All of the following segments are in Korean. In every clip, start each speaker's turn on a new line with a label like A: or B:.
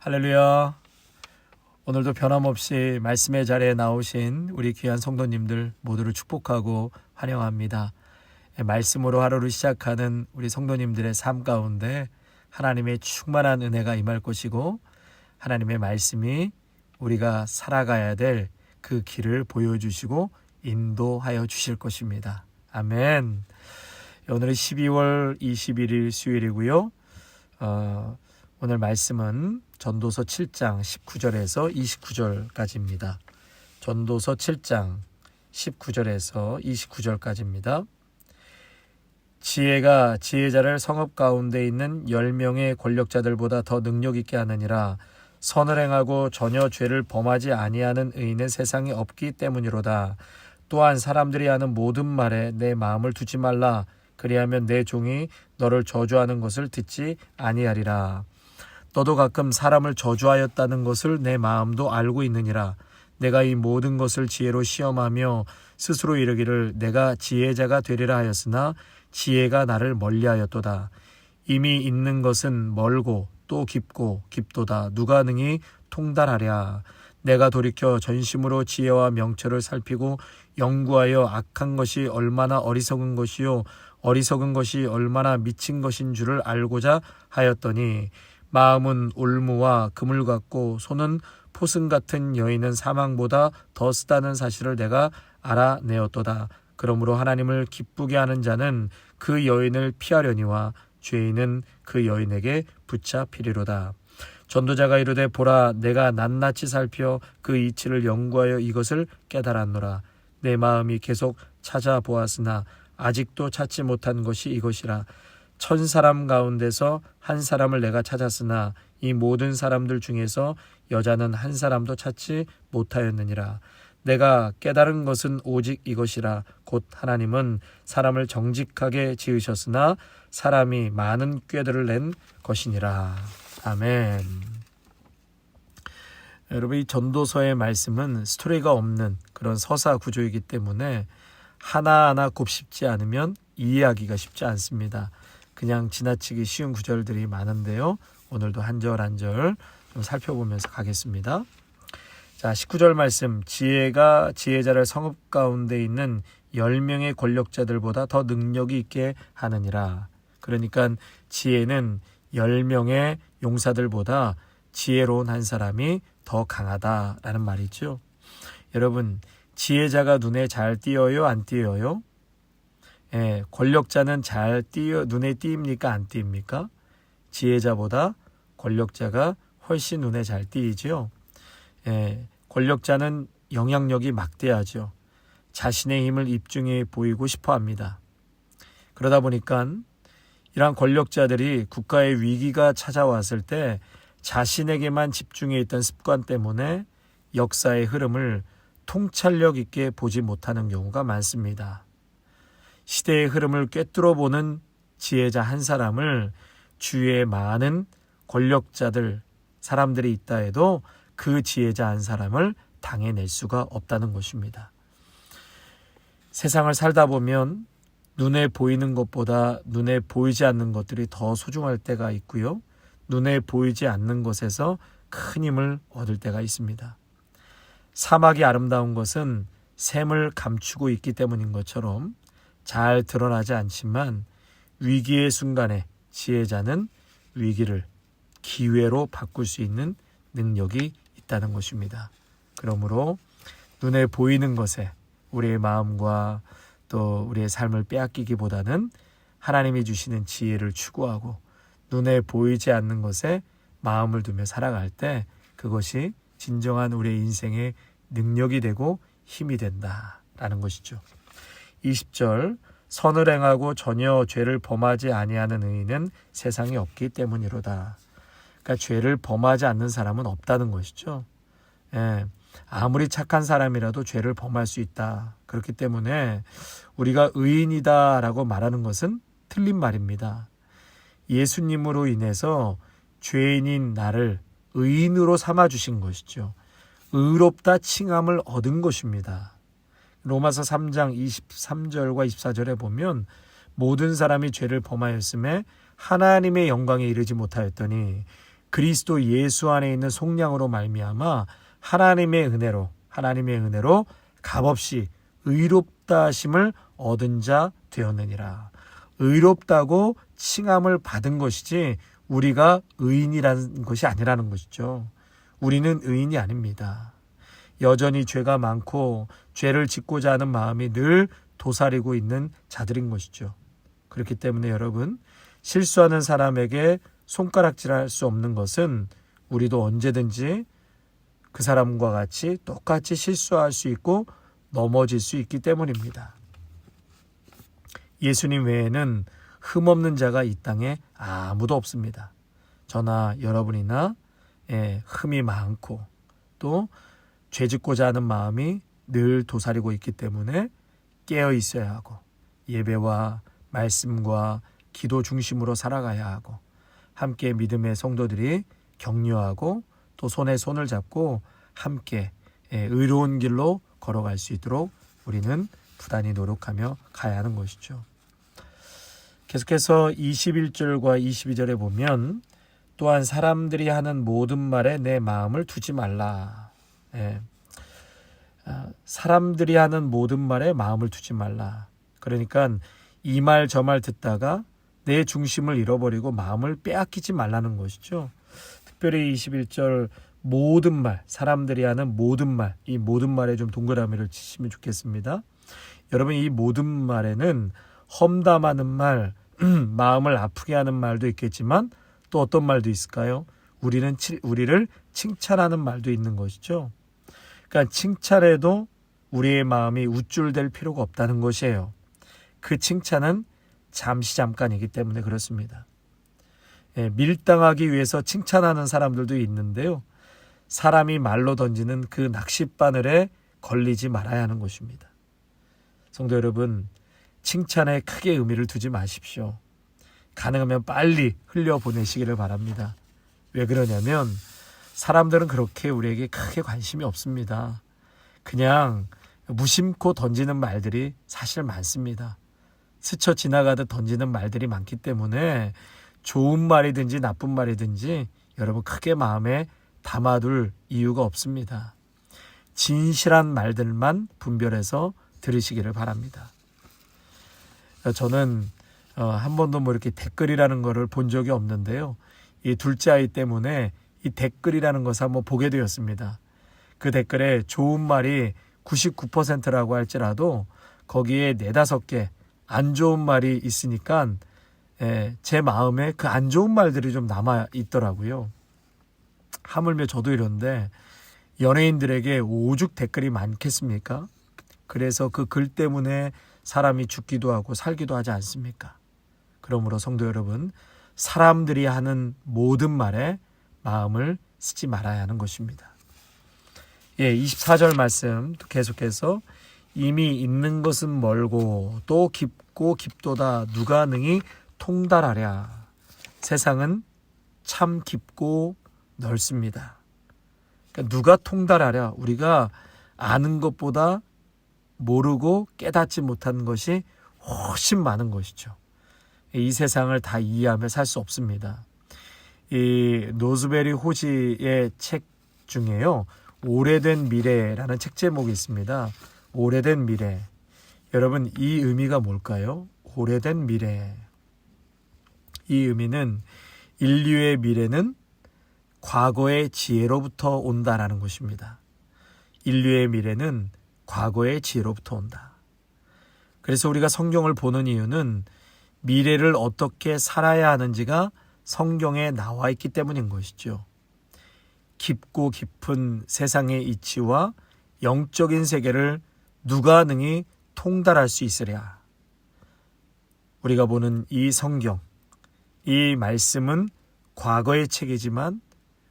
A: 할렐루야. 오늘도 변함없이 말씀의 자리에 나오신 우리 귀한 성도님들 모두를 축복하고 환영합니다. 말씀으로 하루를 시작하는 우리 성도님들의 삶 가운데 하나님의 충만한 은혜가 임할 것이고 하나님의 말씀이 우리가 살아가야 될 그 길을 보여주시고 인도하여 주실 것입니다. 아멘. 오늘은 12월 21일 수요일이고요. 오늘 말씀은 전도서 7장 19절에서 29절까지입니다. 전도서 7장 19절에서 29절까지입니다. 지혜가 지혜자를 성읍 가운데 있는 10명의 권력자들보다 더 능력 있게 하느니라. 선을 행하고 전혀 죄를 범하지 아니하는 의인은 세상에 없기 때문이로다. 또한 사람들이 하는 모든 말에 내 마음을 두지 말라. 그리하면 내 종이 너를 저주하는 것을 듣지 아니하리라. 너도 가끔 사람을 저주하였다는 것을 내 마음도 알고 있느니라. 내가 이 모든 것을 지혜로 시험하며 스스로 이르기를 내가 지혜자가 되리라 하였으나 지혜가 나를 멀리하였도다. 이미 있는 것은 멀고 또 깊고 깊도다. 누가 능히 통달하랴. 내가 돌이켜 전심으로 지혜와 명철을 살피고 연구하여 악한 것이 얼마나 어리석은 것이요 어리석은 것이 얼마나 미친 것인 줄을 알고자 하였더니 마음은 올무와 그물 같고 손은 포승 같은 여인은 사망보다 더 쓰다는 사실을 내가 알아내었도다. 그러므로 하나님을 기쁘게 하는 자는 그 여인을 피하려니와 죄인은 그 여인에게 붙잡히리로다. 전도자가 이르되 보라 내가 낱낱이 살펴 그 이치를 연구하여 이것을 깨달았노라. 내 마음이 계속 찾아보았으나 아직도 찾지 못한 것이 이것이라. 1000사람 가운데서 한 사람을 내가 찾았으나 이 모든 사람들 중에서 여자는 한 사람도 찾지 못하였느니라. 내가 깨달은 것은 오직 이것이라. 곧 하나님은 사람을 정직하게 지으셨으나 사람이 많은 꾀들을 낸 것이니라. 아멘. 여러분, 이 전도서의 말씀은 스토리가 없는 그런 서사 구조이기 때문에 하나하나 곱씹지 않으면 이해하기가 쉽지 않습니다. 그냥 지나치기 쉬운 구절들이 많은데요. 오늘도 한 절 한 절 좀 살펴보면서 가겠습니다. 자, 19절 말씀. 지혜가 지혜자를 성읍 가운데 있는 10명의 권력자들보다 더 능력이 있게 하느니라. 그러니까 지혜는 10명의 용사들보다 지혜로운 한 사람이 더 강하다라는 말이죠. 여러분, 지혜자가 눈에 잘 띄어요? 안 띄어요? 권력자는 눈에 띄입니까? 안 띄입니까? 지혜자보다 권력자가 훨씬 눈에 잘 띄이죠. 권력자는 영향력이 막대하죠. 자신의 힘을 입증해 보이고 싶어 합니다. 그러다 보니까 이러한 권력자들이 국가의 위기가 찾아왔을 때 자신에게만 집중해 있던 습관 때문에 역사의 흐름을 통찰력 있게 보지 못하는 경우가 많습니다. 시대의 흐름을 꿰뚫어 보는 지혜자 한 사람을 주위에 많은 권력자들, 사람들이 있다 해도 그 지혜자 한 사람을 당해낼 수가 없다는 것입니다. 세상을 살다 보면 눈에 보이는 것보다 눈에 보이지 않는 것들이 더 소중할 때가 있고요. 눈에 보이지 않는 것에서 큰 힘을 얻을 때가 있습니다. 사막이 아름다운 것은 샘을 감추고 있기 때문인 것처럼 잘 드러나지 않지만 위기의 순간에 지혜자는 위기를 기회로 바꿀 수 있는 능력이 있다는 것입니다. 그러므로 눈에 보이는 것에 우리의 마음과 또 우리의 삶을 빼앗기기보다는 하나님이 주시는 지혜를 추구하고 눈에 보이지 않는 것에 마음을 두며 살아갈 때 그것이 진정한 우리의 인생의 능력이 되고 힘이 된다라는 것이죠. 20절. 선을 행하고 전혀 죄를 범하지 아니하는 의인은 세상에 없기 때문이로다. 그러니까 죄를 범하지 않는 사람은 없다는 것이죠. 아무리 착한 사람이라도 죄를 범할 수 있다. 그렇기 때문에 우리가 의인이다라고 말하는 것은 틀린 말입니다. 예수님으로 인해서 죄인인 나를 의인으로 삼아주신 것이죠. 의롭다 칭함을 얻은 것입니다. 로마서 3장 23절과 24절에 보면 모든 사람이 죄를 범하였음에 하나님의 영광에 이르지 못하였더니 그리스도 예수 안에 있는 속량으로 말미암아 하나님의 은혜로 값없이 의롭다 하심을 얻은 자 되었느니라. 의롭다고 칭함을 받은 것이지 우리가 의인이라는 것이 아니라는 것이죠. 우리는 의인이 아닙니다. 여전히 죄가 많고 죄를 짓고자 하는 마음이 늘 도사리고 있는 자들인 것이죠. 그렇기 때문에 여러분, 실수하는 사람에게 손가락질할 수 없는 것은 우리도 언제든지 그 사람과 같이 똑같이 실수할 수 있고 넘어질 수 있기 때문입니다. 예수님 외에는 흠없는 자가 이 땅에 아무도 없습니다. 저나 여러분이나 흠이 많고 또 죄짓고자 하는 마음이 늘 도사리고 있기 때문에 깨어 있어야 하고 예배와 말씀과 기도 중심으로 살아가야 하고 함께 믿음의 성도들이 격려하고 또 손에 손을 잡고 함께 의로운 길로 걸어갈 수 있도록 우리는 부단히 노력하며 가야 하는 것이죠. 계속해서 21절과 22절에 보면 또한 사람들이 하는 모든 말에 내 마음을 두지 말라. 사람들이 하는 모든 말에 마음을 두지 말라. 그러니까 이 말 저 말 듣다가 내 중심을 잃어버리고 마음을 빼앗기지 말라는 것이죠. 특별히 21절 모든 말, 사람들이 하는 모든 말, 이 모든 말에 좀 동그라미를 치시면 좋겠습니다. 여러분, 이 모든 말에는 험담하는 말, 마음을 아프게 하는 말도 있겠지만 또 어떤 말도 있을까요? 우리를 칭찬하는 말도 있는 것이죠. 그러니까 칭찬해도 우리의 마음이 우쭐댈 필요가 없다는 것이에요. 그 칭찬은 잠깐이기 때문에 그렇습니다. 밀당하기 위해서 칭찬하는 사람들도 있는데요. 사람이 말로 던지는 그 낚싯바늘에 걸리지 말아야 하는 것입니다. 성도 여러분, 칭찬에 크게 의미를 두지 마십시오. 가능하면 빨리 흘려보내시기를 바랍니다. 왜 그러냐면 사람들은 그렇게 우리에게 크게 관심이 없습니다. 그냥 무심코 던지는 말들이 사실 많습니다. 스쳐 지나가듯 던지는 말들이 많기 때문에 좋은 말이든지 나쁜 말이든지 여러분 크게 마음에 담아둘 이유가 없습니다. 진실한 말들만 분별해서 들으시기를 바랍니다. 저는 한 번도 이렇게 댓글이라는 거를 본 적이 없는데요. 이 둘째 아이 때문에 이 댓글이라는 것을 한번 보게 되었습니다. 그 댓글에 좋은 말이 99%라고 할지라도 거기에 4-5개 안 좋은 말이 있으니까 제 마음에 그 안 좋은 말들이 좀 남아 있더라고요. 하물며 저도 이런데 연예인들에게 오죽 댓글이 많겠습니까? 그래서 그 글 때문에 사람이 죽기도 하고 살기도 하지 않습니까? 그러므로 성도 여러분, 사람들이 하는 모든 말에 마음을 쓰지 말아야 하는 것입니다. 24절 말씀 계속해서 이미 있는 것은 멀고 또 깊고 깊도다 누가 능히 통달하랴. 세상은 참 깊고 넓습니다. 그러니까 누가 통달하랴. 우리가 아는 것보다 모르고 깨닫지 못한 것이 훨씬 많은 것이죠. 이 세상을 다 이해하며 살 수 없습니다. 이 노즈베리 호지의 책 중에요. 오래된 미래라는 책 제목이 있습니다. 오래된 미래. 여러분, 이 의미가 뭘까요? 오래된 미래. 이 의미는 인류의 미래는 과거의 지혜로부터 온다라는 것입니다. 인류의 미래는 과거의 지혜로부터 온다. 그래서 우리가 성경을 보는 이유는 미래를 어떻게 살아야 하는지가 성경에 나와 있기 때문인 것이죠. 깊고 깊은 세상의 이치와 영적인 세계를 누가 능히 통달할 수 있으랴. 우리가 보는 이 성경, 이 말씀은 과거의 책이지만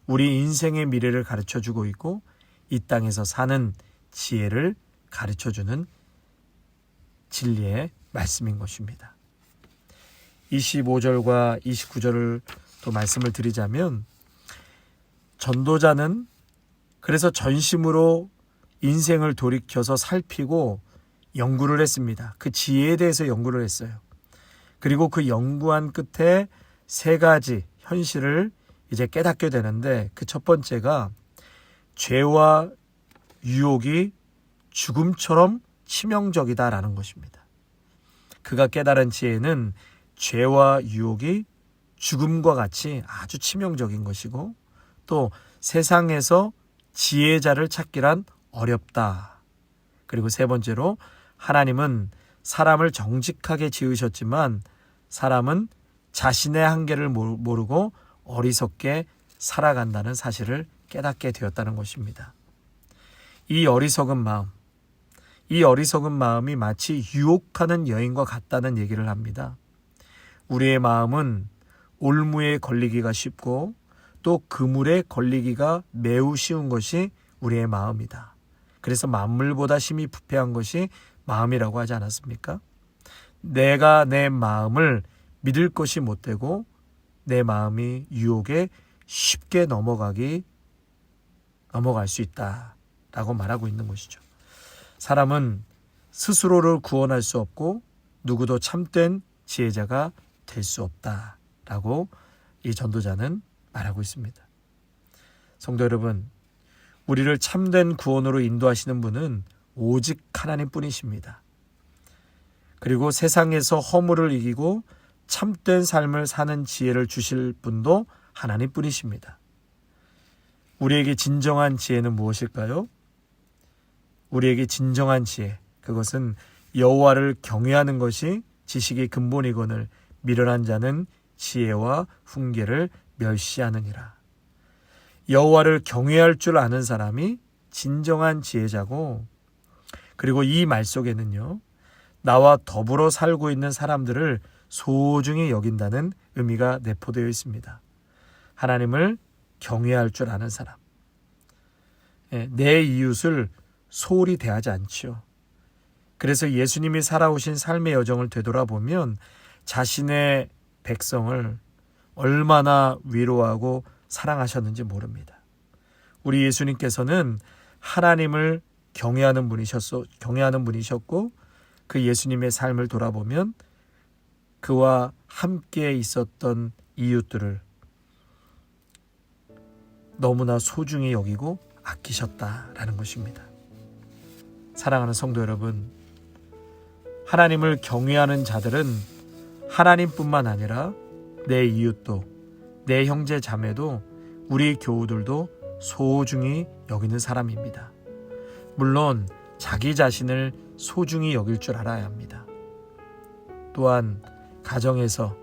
A: 우리 인생의 미래를 가르쳐주고 있고 이 땅에서 사는 지혜를 가르쳐주는 진리의 말씀인 것입니다. 25절과 29절을 또 말씀을 드리자면 전도자는 그래서 전심으로 인생을 돌이켜서 살피고 연구를 했습니다. 그 지혜에 대해서 연구를 했어요. 그리고 그 연구한 끝에 3가지 현실을 이제 깨닫게 되는데, 그 첫 번째가 죄와 유혹이 죽음처럼 치명적이다라는 것입니다. 그가 깨달은 지혜는 죄와 유혹이 죽음과 같이 아주 치명적인 것이고, 또 세상에서 지혜자를 찾기란 어렵다. 그리고 세 번째로 하나님은 사람을 정직하게 지으셨지만 사람은 자신의 한계를 모르고 어리석게 살아간다는 사실을 깨닫게 되었다는 것입니다. 이 어리석은 마음이 마치 유혹하는 여인과 같다는 얘기를 합니다. 우리의 마음은 올무에 걸리기가 쉽고 또 그물에 걸리기가 매우 쉬운 것이 우리의 마음이다. 그래서 만물보다 심히 부패한 것이 마음이라고 하지 않았습니까? 내가 내 마음을 믿을 것이 못되고 내 마음이 유혹에 쉽게 넘어갈 수 있다라고 말하고 있는 것이죠. 사람은 스스로를 구원할 수 없고 누구도 참된 지혜자가 될 수 없다라고 이 전도자는 말하고 있습니다. 성도 여러분, 우리를 참된 구원으로 인도하시는 분은 오직 하나님뿐이십니다. 그리고 세상에서 허물을 이기고 참된 삶을 사는 지혜를 주실 분도 하나님뿐이십니다. 우리에게 진정한 지혜는 무엇일까요? 우리에게 진정한 지혜, 그것은 여호와를 경외하는 것이 지식의 근본이거늘 미련한 자는 지혜와 훈계를 멸시하느니라. 여호와를 경외할 줄 아는 사람이 진정한 지혜자고, 그리고 이 말 속에는요, 나와 더불어 살고 있는 사람들을 소중히 여긴다는 의미가 내포되어 있습니다. 하나님을 경외할 줄 아는 사람, 내 이웃을 소홀히 대하지 않지요. 그래서 예수님이 살아오신 삶의 여정을 되돌아보면 자신의 백성을 얼마나 위로하고 사랑하셨는지 모릅니다. 우리 예수님께서는 하나님을 경외하는 분이셨고, 그 예수님의 삶을 돌아보면 그와 함께 있었던 이웃들을 너무나 소중히 여기고 아끼셨다라는 것입니다. 사랑하는 성도 여러분, 하나님을 경외하는 자들은 하나님뿐만 아니라 내 이웃도, 내 형제 자매도, 우리 교우들도 소중히 여기는 사람입니다. 물론 자기 자신을 소중히 여길 줄 알아야 합니다. 또한 가정에서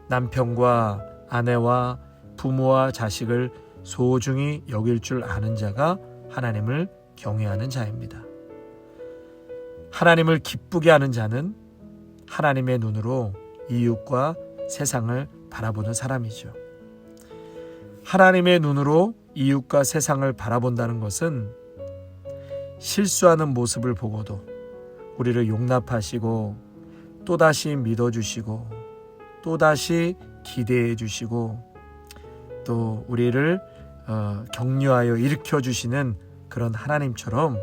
A: 남편과 아내와 부모와 자식을 소중히 여길 줄 아는 자가 하나님을 경외하는 자입니다. 하나님을 기쁘게 하는 자는 하나님의 눈으로 이웃과 세상을 바라보는 사람이죠. 하나님의 눈으로 이웃과 세상을 바라본다는 것은 실수하는 모습을 보고도 우리를 용납하시고 또다시 믿어주시고 또다시 기대해 주시고 또 우리를 격려하여 일으켜주시는 그런 하나님처럼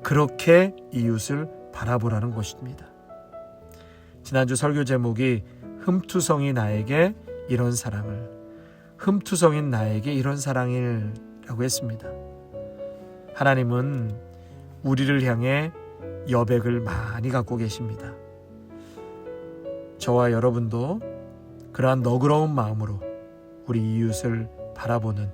A: 그렇게 이웃을 바라보라는 것입니다. 지난주 설교 제목이 흠투성이 나에게 이런 사랑을, 흠투성인 나에게 이런 사랑이라고 했습니다. 하나님은 우리를 향해 여백을 많이 갖고 계십니다. 저와 여러분도 그러한 너그러운 마음으로 우리 이웃을 바라보는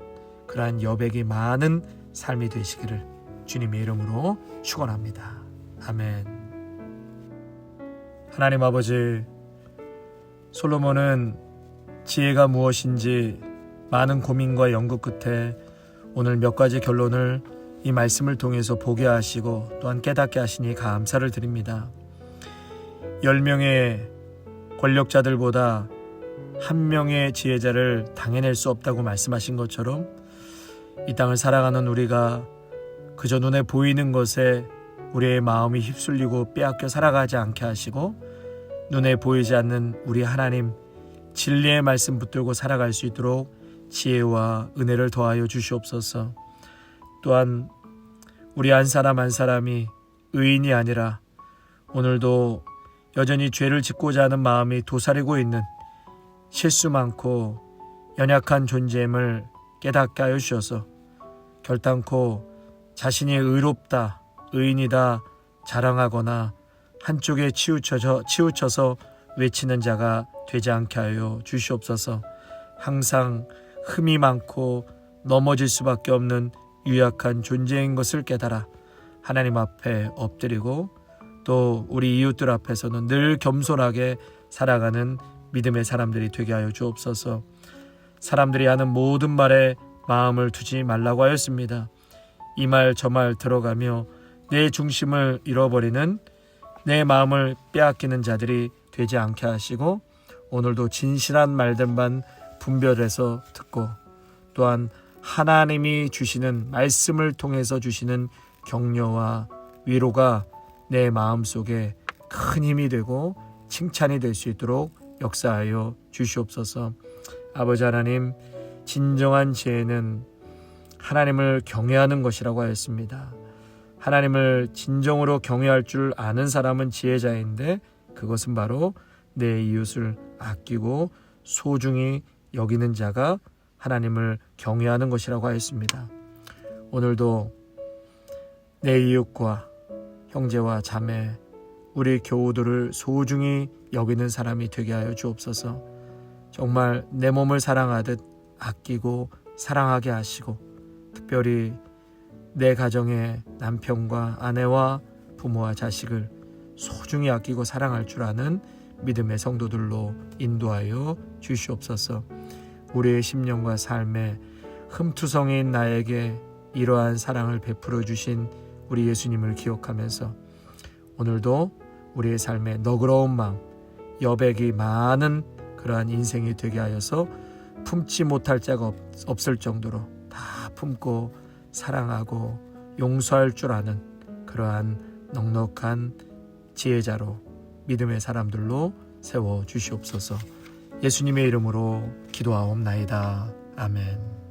A: 그러한 여백이 많은 삶이 되시기를 주님의 이름으로 축원합니다. 아멘. 하나님 아버지, 솔로몬은 지혜가 무엇인지 많은 고민과 연구 끝에 오늘 몇 가지 결론을 이 말씀을 통해서 보게 하시고 또한 깨닫게 하시니 감사를 드립니다. 10명의 권력자들보다 한 명의 지혜자를 당해낼 수 없다고 말씀하신 것처럼 이 땅을 살아가는 우리가 그저 눈에 보이는 것에 우리의 마음이 휩쓸리고 빼앗겨 살아가지 않게 하시고 눈에 보이지 않는 우리 하나님 진리의 말씀 붙들고 살아갈 수 있도록 지혜와 은혜를 더하여 주시옵소서. 또한 우리 한 사람 한 사람이 의인이 아니라 오늘도 여전히 죄를 짓고자 하는 마음이 도사리고 있는 실수 많고 연약한 존재임을 깨닫게 하여 주셔서 결단코 자신이 의롭다, 의인이다 자랑하거나 한쪽에 치우쳐서 외치는 자가 되지 않게 하여 주시옵소서. 항상 흠이 많고 넘어질 수밖에 없는 유약한 존재인 것을 깨달아 하나님 앞에 엎드리고 또 우리 이웃들 앞에서는 늘 겸손하게 살아가는 믿음의 사람들이 되게 하여 주옵소서. 사람들이 하는 모든 말에 마음을 두지 말라고 하였습니다. 이 말 저 말 들어가며 내 중심을 잃어버리는, 내 마음을 빼앗기는 자들이 되지 않게 하시고 오늘도 진실한 말들만 분별해서 듣고 또한 하나님이 주시는 말씀을 통해서 주시는 격려와 위로가 내 마음속에 큰 힘이 되고 칭찬이 될 수 있도록 역사하여 주시옵소서. 아버지 하나님, 진정한 지혜는 하나님을 경외하는 것이라고 하였습니다. 하나님을 진정으로 경외할 줄 아는 사람은 지혜자인데 그것은 바로 내 이웃을 아끼고 소중히 여기는 자가 하나님을 경외하는 것이라고 하였습니다. 오늘도 내 이웃과 형제와 자매, 우리 교우들을 소중히 여기는 사람이 되게 하여 주옵소서. 정말 내 몸을 사랑하듯 아끼고 사랑하게 하시고 특별히 내 가정의 남편과 아내와 부모와 자식을 소중히 아끼고 사랑할 줄 아는 믿음의 성도들로 인도하여 주시옵소서. 우리의 심령과 삶에 흠투성이인 나에게 이러한 사랑을 베풀어 주신 우리 예수님을 기억하면서 오늘도 우리의 삶에 너그러운 마음, 여백이 많은 그러한 인생이 되게 하여서 품지 못할 자가 없을 정도로 다 품고 사랑하고 용서할 줄 아는 그러한 넉넉한 지혜자로 믿음의 사람들로 세워 주시옵소서. 예수님의 이름으로 기도하옵나이다. 아멘.